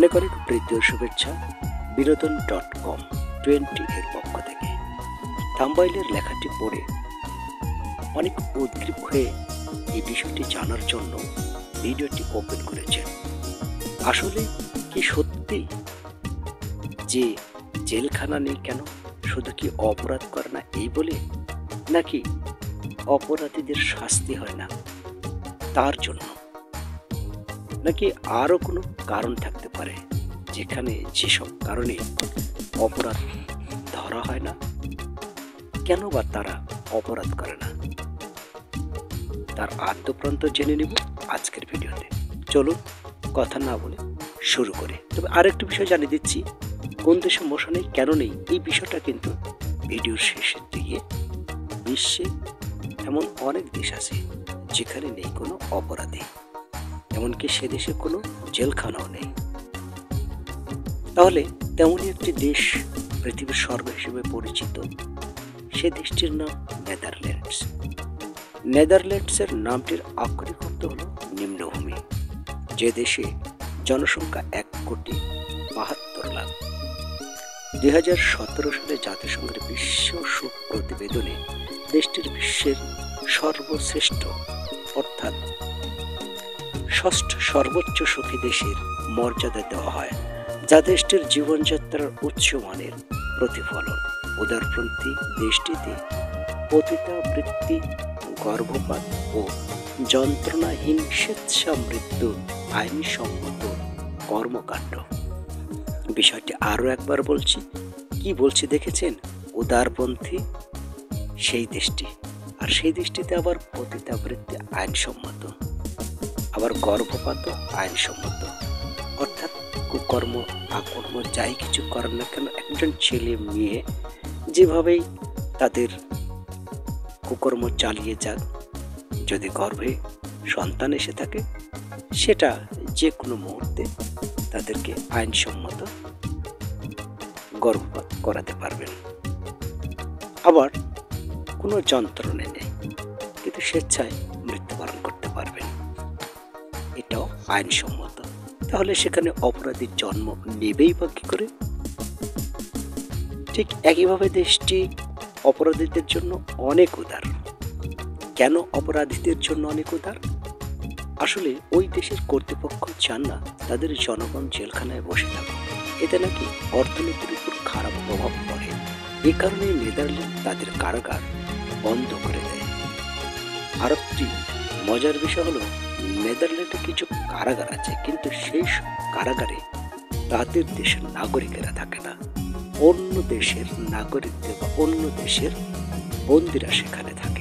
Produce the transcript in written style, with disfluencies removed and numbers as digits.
অনেক অনেক প্রীতি ও শুভেচ্ছা বিনোদন.com 20 এর পক্ষ থেকে। থাম্বনেইলের লেখাটি পড়ে অনেক উদ্গ্রীব হয়ে এই বিষয়টি জানার জন্য ভিডিওটি ওপেন করেছেন। আসলে কি সত্যি যে জেলখানা নেই কেন? শুধু কি অপরাধ করে না এই বলে, নাকি অপরাধীদের শাস্তি হয় না তার জন্য, নাকি আরো কোনো কারণ থাকতে পারে যেখানে যেসব কারণে অপরাধ ধরা হয় না? কেন বা তারা অপরাধ করে না, তার আদ্যপ্রান্ত জেনে নেব আজকের ভিডিওতে। চলুন কথা না বলে শুরু করে। তবে আরেকটি বিষয় জানিয়ে দিচ্ছি, কোন দেশে মশা নেই কেন নেই এই বিষয়টা কিন্তু ভিডিওর শেষের দিকে। বিশ্বে এমন অনেক দেশ আছে যেখানে নেই কোনো অপরাধী, এমনকি সে দেশে কোনো জেলখানাও নেই। তাহলে তেমনই একটি দেশ পৃথিবীর স্বর্গ হিসেবে পরিচিত, সে দেশটির নাম নেদারল্যান্ডস। নেদারল্যান্ডসের নামটির আক্ষরিক অর্থ হল নিম্নভূমি, যে দেশে জনসংখ্যা 1,72,00,000। 2017 সালে জাতিসংঘের বিশ্ব সুখ প্রতিবেদনে দেশটির বিশ্বের সর্বশ্রেষ্ঠ অর্থাৎ ষষ্ঠ সর্বোচ্চ সুখী দেশের মর্যাদা দেওয়া হয়, যা দেশটির জীবনযাত্রার উচ্চমানের প্রতিফলন। উদারপন্থী দেশটিতে পতিতাবৃত্তি, গর্ভপাত ও যন্ত্রণাহীন স্বেচ্ছা মৃত্যু আইনসম্মত কর্মকাণ্ড। বিষয়টি আরও একবার বলছি, কি বলছি দেখেছেন? উদারপন্থী সেই দেশটি, আর সেই দেশটিতে আবার পতিতাবৃত্তি আইনসম্মত, আবার গর্ভপাত আইনসম্মত। অর্থাৎ কুকর্ম আকর্ম যাই কিছু করেন না কেন, একজন ছেলে মেয়ে যেভাবেই তাদের কুকর্ম চালিয়ে যাক, যদি গর্ভে সন্তান এসে থাকে সেটা যে কোনো মুহূর্তে তাদেরকে আইনসম্মত গর্ভপাত করাতে পারবেন। আবার কোনো যন্ত্রণা নেই কিন্তু স্বেচ্ছায় মৃত্যুবরণ করতে পারবেন, এটাও আইনসম্মত। তাহলে সেখানে অপরাধীর জন্ম নেবেই বা কি করে? ঠিক একইভাবে দেশটি অপরাধীদের জন্য অনেক উদার। কেন অপরাধীদের জন্য অনেক উদার? আসলে ওই দেশের কর্তৃপক্ষ চান না তাদের জনগণ জেলখানায় বসে থাকুক, এতে নাকি অর্থনীতির উপর খারাপ প্রভাব পড়ে। এ কারণে নেদারল্যান্ড তাদের কারাগার বন্ধ করে দেয়। আর একটি মজার বিষয় হলো, নেদারল্যান্ডে কিছু কারাগার আছে কিন্তু সেই কারাগারে তাদের দেশের নাগরিকেরা থাকে না, অন্য দেশের নাগরিকদের বা অন্য দেশের বন্দীরা সেখানে থাকে।